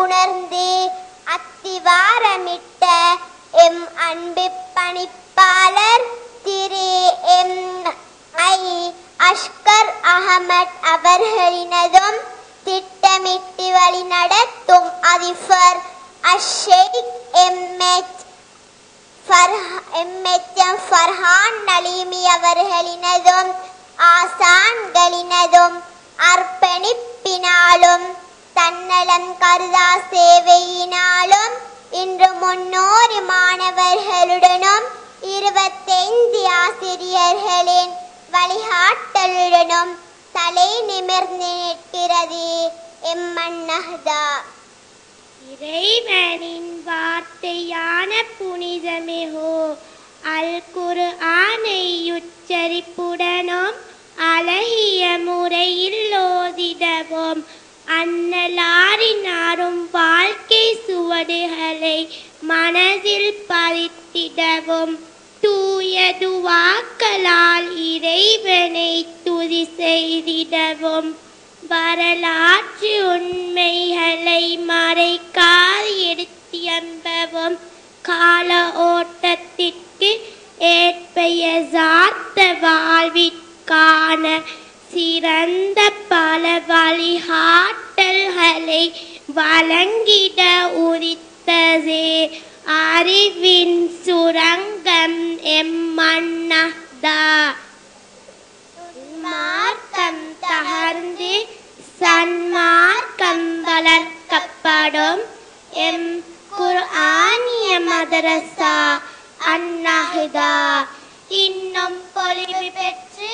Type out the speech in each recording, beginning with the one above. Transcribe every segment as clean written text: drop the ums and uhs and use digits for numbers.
உணர்ந்து அத்திவாரமிட்ட எம் அன்பு பணிப்பாளர் திரு M.I. அஷ்கர் அகமட் அவர்களினதும் திட்டமிட்டு வழிநடத்தும் அதிபர் அஷேக் M.H. ஃபர்ஹான் நலீமி அவர்களினதும் ஆசான்களினதும் அர்ப்பணிப்பினாலும் தன்னலம் கருதா சேவையினாலும் இன்று 300 மாணவர்களுடனும் 25 ஆசிரியர்களின் வழிகாட்டலுடனும் தலை நிமிர்ந்து நிற்கிறது எம்மன்னஹ்தா. இறைவனின் வார்த்தையான புனிதமிகு அல் குர்ஆனை உச்சரிப்புடனும் அழகிய முறையில் ஓதிடவும் அன்னலாரினாரும் வாழ்க்கை சுவடுகளை மனதில் பதித்திடவும் தூய துவாக்களால் இறைவனை துதி செய்திடவும் வரலாற்று உண்மைகளை மறைக்காது எடுத்தியம்பவும் கால ஓட்டத்திற்கு ஏற்ப யதார்த்த வாழ்விற்கான சிறந்த பல வழிகாட்டல்களை வழங்கிட உரித்ததே அறிவின் சுரங்கம் எம்மன்னஹ்தா. மார்க்கம் தகர்ந்து சன்மார்க்கம் வளர்க்கப்படும் எம் குர்ஆனிய மதரசா அன்னஹ்தா இன்னும் பொலிவு பெற்று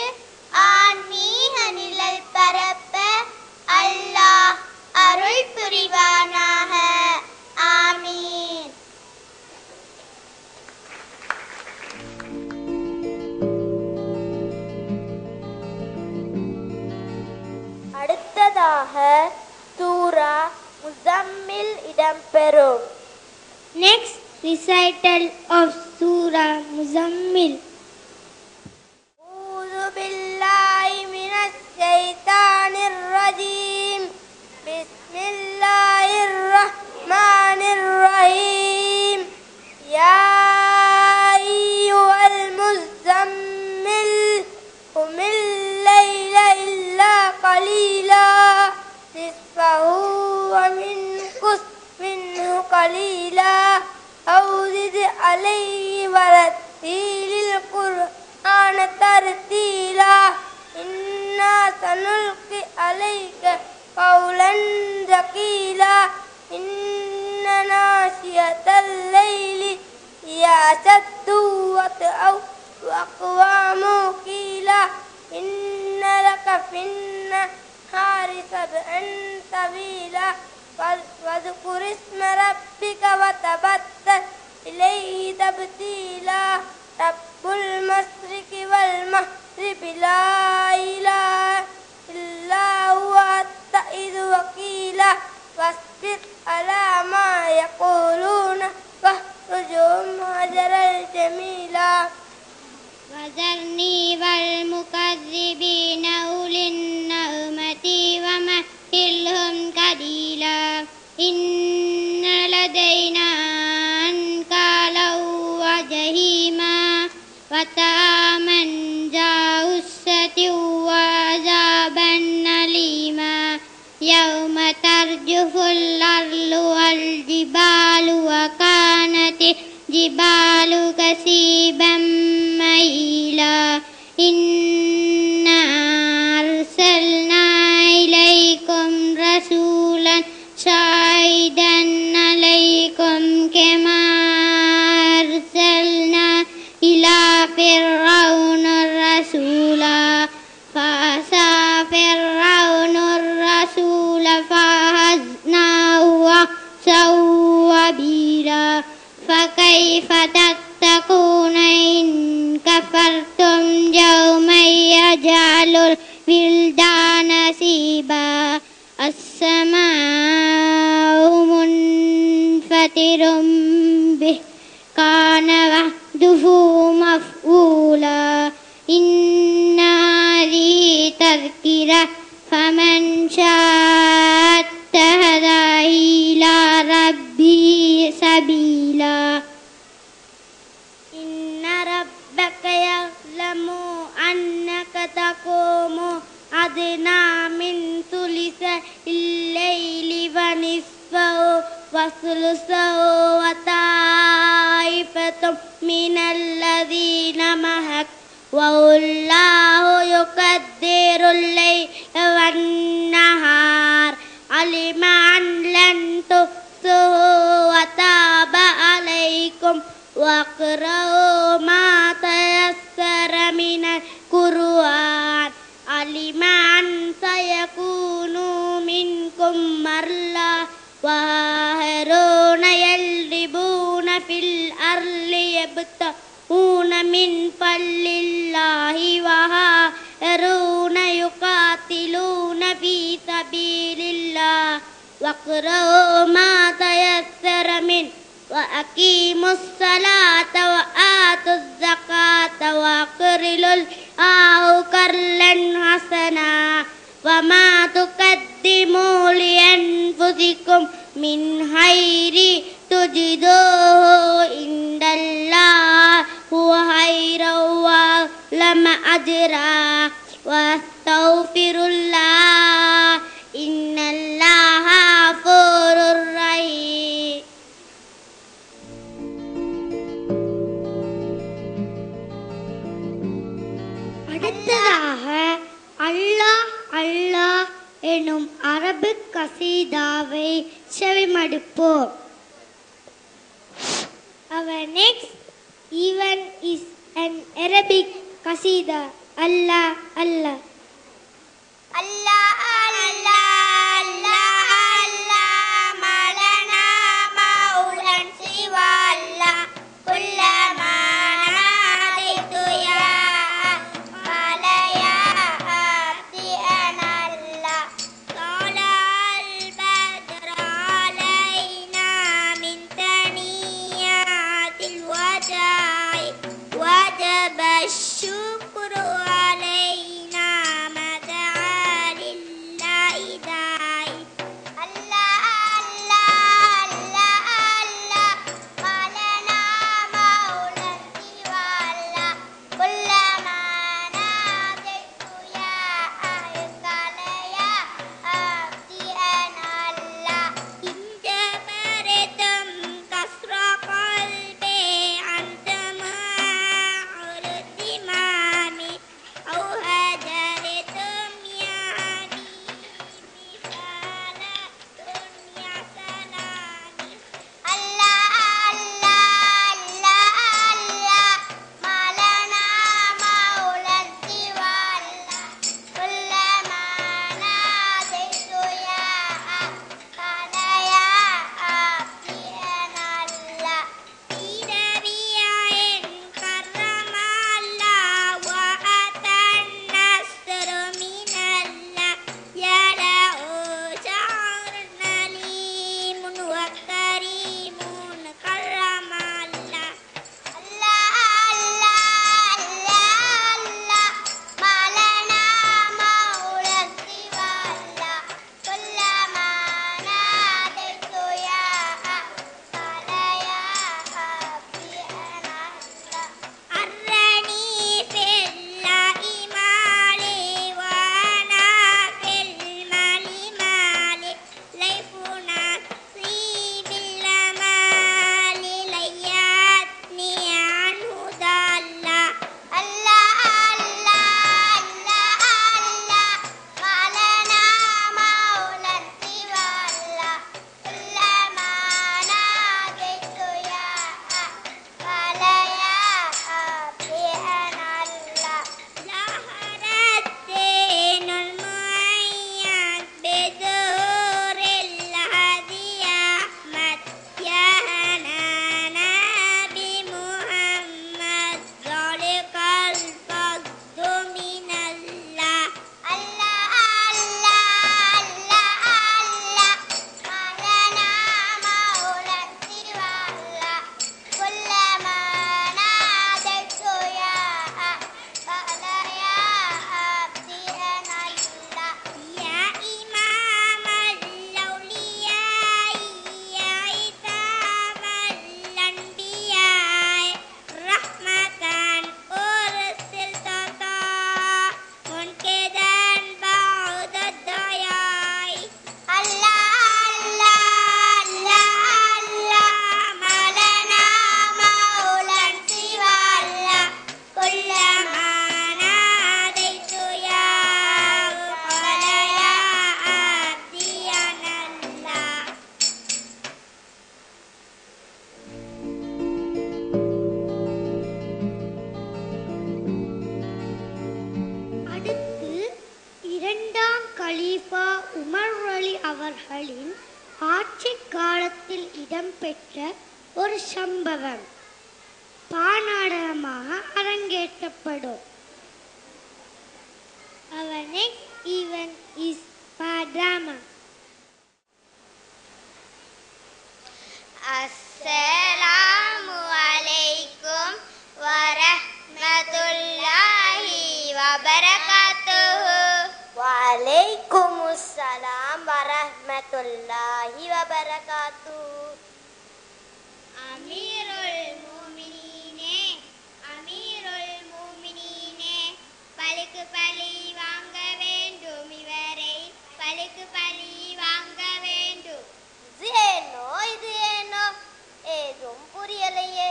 ஆன்மீக நிழல் பரப்ப அல்லாஹ் அருள் புரிவானாக. ஆமீன். அடுத்ததாக சூரா முஸம்மில் இடம்பெறும். Next recital of Surah Muzammil. أعوذ بالله من الشيطان الرجيم. بسم الله الرحمن الرحيم. يا أيها المزمل قم الليل إلا قليلا نصفه وانقص منه قليلا أو زد عليه ورتل القرآن ترتيلا إنا سنلقي عليك قولا ثقيلا إن ناشئة الليل هي أشد وطئا وأقوم قيلا إن لك في النهار سبعا طويلا واذكر اسم ربك وتبتل إليه تبتيلا رب المشرق والمغرب لا إله إلا هو اتخذ وكيلا واصبر على ما يقولون واهجرهم هجرا جميلا وذرني والمكذبين أولي النعمة ومهلهم قليلا إن لدينا أنكالا وجحيما وطعاما ذا غصة وعذابا أليما يوم ترجف الأرض والجبال وكانت الجبال كثيبا مهيلا إنا أرسلنا إليكم رسولا شاهدا عليكم كما أرسلنا إلى فرعون رسولا فعصى فرعون الرسول فأخذناه أخذا وبيلا فكيف تتقون إن كفرتم يوما يجعل الولدان شيبا السماء منفطر به كان وعده مفعولا إن هذه تذكرة فمن شاء اتخذ إلى وثلثه وطائفة من الذين معك والله يقدر الليل والنهار علم أن لن تحصوه وتاب عليكم واقرأوا ما تيسر من القرآن علم أن سيكون منكم مرضى وآخرون يضربون في الأرض يبتغون من فضل الله وآخرون يقاتلون في سبيل الله واقرأوا ما تيسر منه وأقيموا الصلاة وآتوا الزكاة وأقرضوا الله قرضا حسنا وما تقدموا لأنفسكم من خير تجدوه عند الله هو خيرا وأعظم أجرا واستغفر الله إن الله غفور رحيم. அடுத்ததாக அல்லாஹ் அல்லாஹ் எனும் அரபு கசீதாவை செவிமடுப்போம். Our next event is an Arabic qasida. Allah Allah Allah Allah Allah Allah ما لنا مولى سوى الله كلما ناديت يا قال يا عبدي أنا الله طلع البدر علينا من ثنيات الوداع وجب الشكر علينا ما دعا لله இடம்பெற்ற ஒரு சம்பவம் பாநாடகமாக அரங்கேற்றப்படும். Our next event is Padrama. Assalamu alaikum warahmatullahi wabarakatuh. Waalaikumsalam warahmatullahi wabarakatuh. Amirul Mu'minine, Amirul Mu'minine, பழிக்கு பழி வாங்க வேண்டும் இவரை, பழிக்கு பழி வாங்க வேண்டும். இது ஏனோ ஏதும் புரியலையே,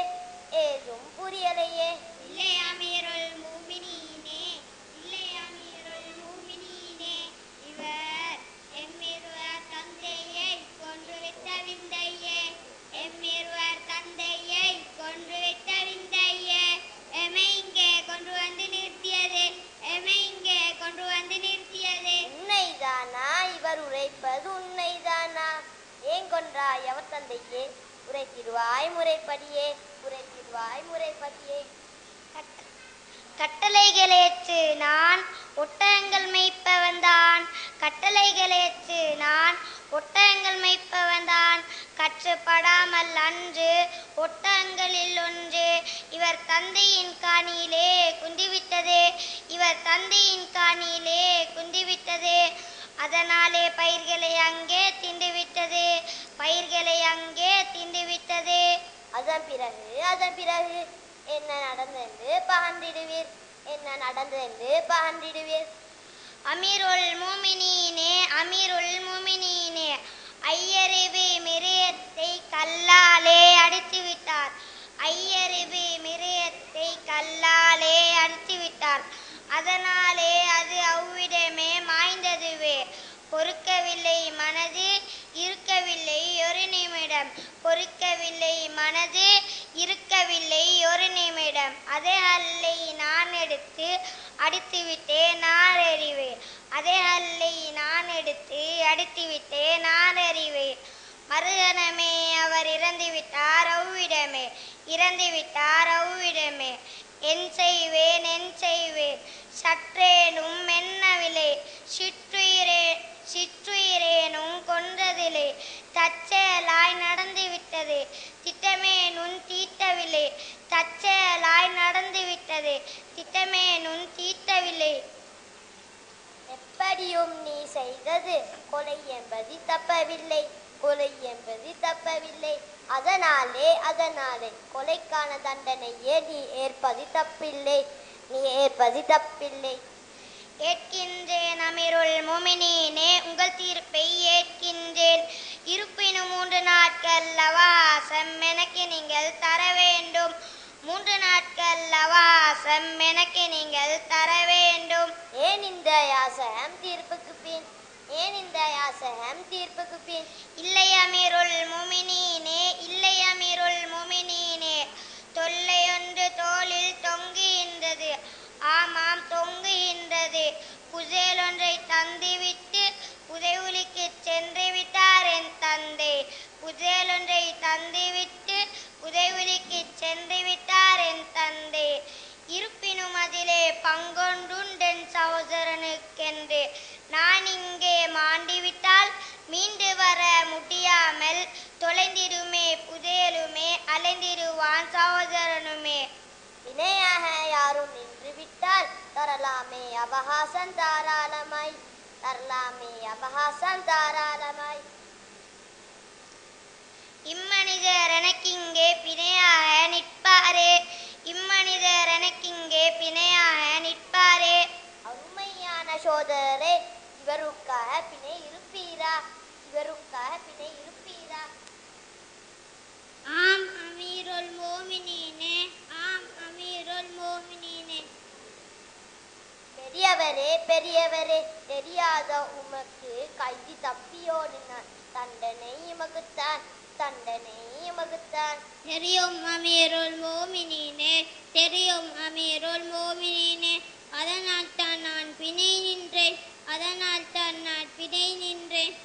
ஏதும் புரியலையே. இல்லை அமீருல் முஃமினீனே, இல்லை அமீருல் முஃமினீனே, இவர் எம்மிருவர் தந்தையை கொன்றுவிட்ட விந்தையே, எம்மிருவர் தந்தையை கொன்றுவிட்ட விந்தையே, எமை இங்கே கொண்டு வந்து நிறுத்தியது, எமை இங்கே கொண்டு வந்து நிறுத்தியது. உண்மைதானா இவர் உரைப்பது, உண்மைதானா? ஏன் கொன்றாய் அவர் தந்தையே? உரைத்திடுவாய் முறைப்படியே, உரைத்திடுவாய் முறைப்படியே. கட்டளைகளேற்று நான் ஒட்டகங்கள் மேய்ப்பவன்தான், கட்டளைகளேற்று நான் ஒட்டகங்கள் மேய்ப்பவன்தான். கற்றுப்படாமல் அன்று ஒட்டகங்களில் ஒன்று இவர் தந்தையின் காணியிலே குந்திவிட்டது, இவர் தந்தையின் காணியிலே குந்திவிட்டது. அதனாலே பயிர்களை அங்கே திண்டுவிட்டது, பயிர்களை அங்கே திண்டுவிட்டது. அதன் பிறகு என்ன நடந்தென்று பகண்டிடுவீர், என்ன நடந்தென்று பகண்டிடுவீர். அமீருல் முஃமினீனே, அமீருல் முஃமினீனே, ஐயருவி மிரியத்தை கல்லாலே அடித்து விட்டார், ஐயருவி மிரியத்தை கல்லாலே அடித்து விட்டார். அதனாலே அது அவ்விடமே மாய்ந்ததுவே. பொறுக்கவில்லை மனது, இருக்கவில்லை ஒரு நிமிடம், பொறுக்கவில்லை மனது, இருக்கவில்லை ஒரு நிமிடம். அதே அல்லை நான் எடுத்து அடித்துவிட்டே நான் அறிவேன், அதே அல்லை நான் எடுத்து அடித்துவிட்டே நான் அறிவேன். மறுகணமே அவர் இறந்துவிட்டார் அவ்விடமே, இறந்துவிட்டார் அவ்விடமே. என் செய்வேன், என் செய்வேன், சற்றேனும் எண்ணவில்லை, சிற்றுயிரேனும் கொன்றதில்லை. தற்செயலாய் நடந்துவிட்டது, திட்டமேனும் தீட்டவில்லை, தற்செயலாய் நடந்துவிட்டது, திட்டமேனும் தீட்டவில்லை. எப்படியும் நீ செய்தது கொலை என்பது தப்பவில்லை, கொலை என்பது தப்பவில்லை. அதனாலே கொலைக்கான தண்டனையே நீ ஏற்பது தப்பில்லை, நீ ஏற்பது தப்பில்லை. ஏற்கின்றேன் அமீருல் முஃமினீனே, உங்கள் தீர்ப்பை ஏற்கின்றேன். இருப்பினும் 3 நாட்கள் அவகாசம் எனக்கு நீங்கள் தர வேண்டும், 3 நாட்கள் அவகாசம் எனக்கு நீங்கள் தர வேண்டும். ஏன் இந்த யாசகம் தீர்ப்புக்கு பின், ஏன் இந்த யாசகம் தீர்ப்புக்கு பின்? இல்லை அமீருல் முஃமினீனே, இல்லை அமீருல் முஃமினீனே, தொல்லையொன்று தோளில் தொங்குகின்றது, ஆமாம் தொங்குகின்றது. குசேல் ஒன்றை தந்துவிட்டு புதைவுலிக்கு சென்று விட்டார் என் தந்தை, குசேல் ஒன்றை தந்துவிட்டு புதைவுலிக்கு சென்று விட்டார் என் தந்தை. இருப்பினும் அதிலே பங்கொண்டுண்டென் சகோதரனுக்கென்று நான் இங்கே மாண்டிவிட்டால் மீண்டு வர முடியாமல் தொலைந்திடுமே புதையலுமே, அலைந்திடுவான் சகோதரனுமே. இணையாக யாரும் நின்று விட்டால் தரலாமே அவகாசம் தாராளமாய், தரலாமே அவகாசம் தாராளமாய். இம்மனிதர் எனக்கிங்கே பிணையாக நிற்பாரே, இம்மனிதர் எனக்கிங்கே பிணையாக நிற்பாரே. அருமையான சோதரே, இவருக்காக பிணை இருப்பீரா, இவருக்காக பிணை இருப்பீரா? ஆம் அமீருல் முஃமினீனே, ஆம் அமீருல் முஃமினீனே. பெரியவரே, பெரியவரே, தெரியாத உமக்கு கைதி தப்பியோடினான், தண்டனை உமக்குத்தான், தண்டனை உமக்குத்தான். தெரியும் அமீருல் முஃமினீனே, தெரியும் அமீருல் முஃமினீனே, அதனால் தான் நான் பிணை நின்றேன், அதனால் தான் நான் பிணை நின்றேன்.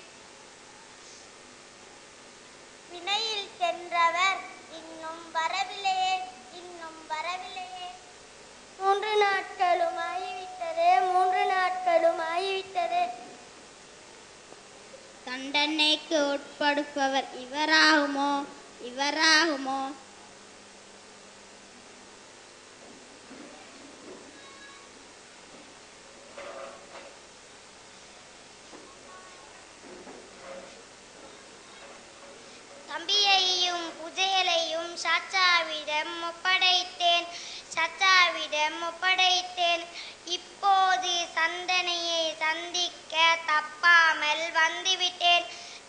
பிணையில் தண்டனைக்கு உட்படுப்பவர் இவராகுமோ தம்பியையும் புஜையலையும் சச்சாவிடம் ஒப்படைத்தேன். இப்போது சந்தனையை சந்திக்க தப்பாமல் வந்துவிட்டேன்.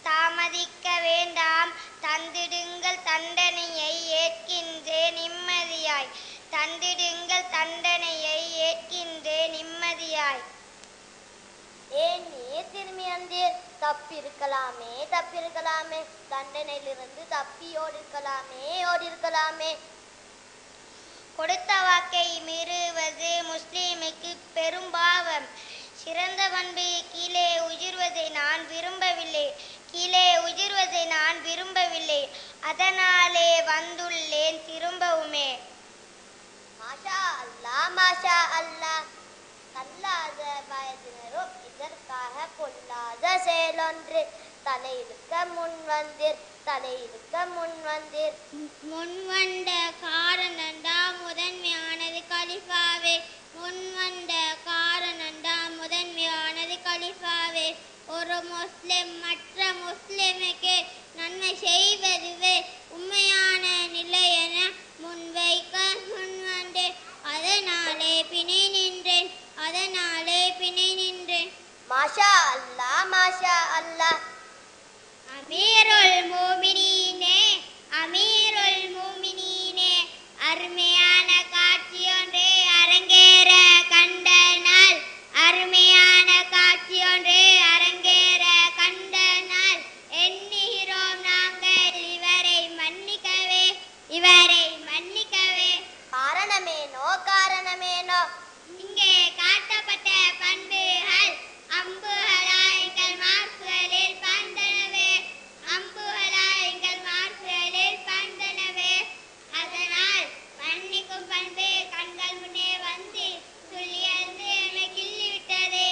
தாமதிக்க வேண்டாம், தந்திடுங்கள் தண்டனையை ஏற்கின்றேன் நிம்மதியாய். ஏன் நீ திரும்பி வந்தீர்? தப்பிருக்கலாமே, தண்டனையிலிருந்து தப்பி ஓடிருக்கலாமே. கொடுத்த வாக்கை மீறுவது முஸ்லிமுக்கு பெரும்பாவம். சிறந்த பண்பு கீழே உதிர்வதை நான் விரும்பவில்லை. அதனாலே வந்துள்ளேன் திரும்பவுமே. மாஷா அல்லாஹ். கல்லாத வயதினரும் இதற்காக பொல்லாத செயலொன்று. தலையிடுக்க முன்வந்த காரணண்டா முதன்மையானது கலிஃபாவே. ஒரு முஸ்லிம் மற்ற முஸ்லிமுக்கு நன்மை செய்வதுவே உண்மையான நிலை என முன்வைக்க முன்வந்து அதனாலே பிணை நின்றேன். மாஷா அல்லாஹ். அமீருல் மூமினீனே, அருமையான காட்சியொன்றே அரங்கேற கண்ட நாள். எண்ணுகிறோம் நாங்கள் இவரை மன்னிக்கவே. காரணமேனோ இங்கே காட்டப்பட்ட பண்புகள் அம்புகளாய் எங்கள் மார்புகளில் பாய்ந்தனவே. அதனால் மன்னிக்கும் பண்பு கண்கள் முன்னே வந்து துள்ளியெழுந்து எம்மை கிள்ளிவிட்டது.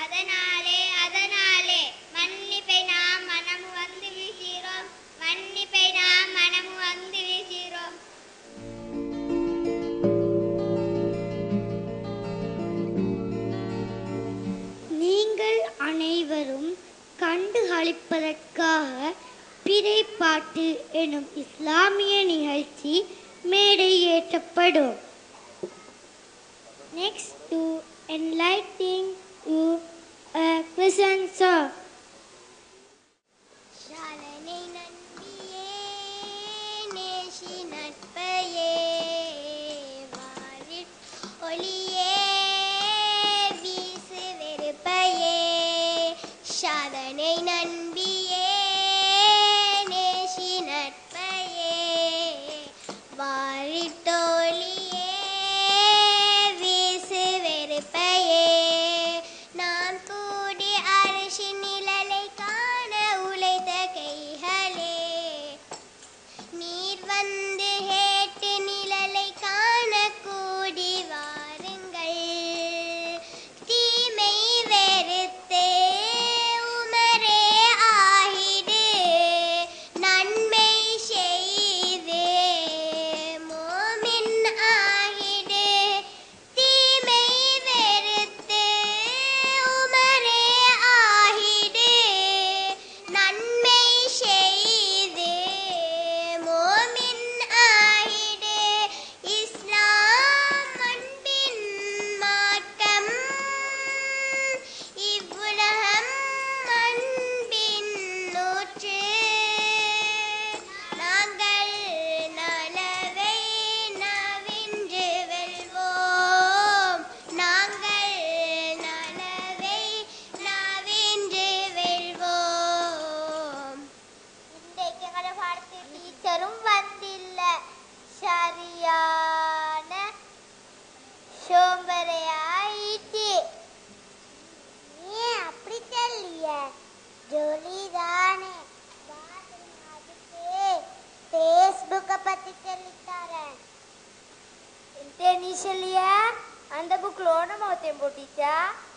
அதனாலே மன்னிப்பை நாம் மனமு வந்து வீசுகிறோம். நீங்கள் அனைவரும் கண்டுகளிப்பதற்காக பிறைப்பாட்டு எனும் இஸ்லாமிய நிகழ்ச்சி மேடையேற்றப்படும். Next to enlightening you a Christian song. ஷாலனை நன்பியே நேசி நட்பையே வாரில் ஒளியே வீசு வெறுப்பையே. ஷாலனை நன்பியே நேசி நட்பையே வாரில் தோழியே வீசு வெறுப்பையே. நாம் கூடி அரசி நிழலை காண உழைத்த கைகளே, நீர் வந்து கேட்டு நிழலை காண கூடி வாருங்கள். தீமை வெறுத்து உமரே ஆகிடு, நன்மை செய்து மோமின் ஆகிடு. தீமை வெறுத்து உமரே ஆகிடு, நன்மை செய்து மோமின் ஆகிடு. இஸ்லாம் அன்பின் மார்க்கம், இவ்வுலகம் அன்பின் நூற்று. நாங்கள் நலவை நவின்று வெல்வோம். இன்றைக்கு எங்களோட பாடத்து டீச்சரும் வந்தில்ல. சரியான சோம்பரையாயிட்டு. ஏன் அப்படி தெரியல? ஜோலி தானே. அதுக்கு ஃபேஸ்புக்கை பத்தி சொல்லித்தரேன். Initially, and the book loan about them, teacher.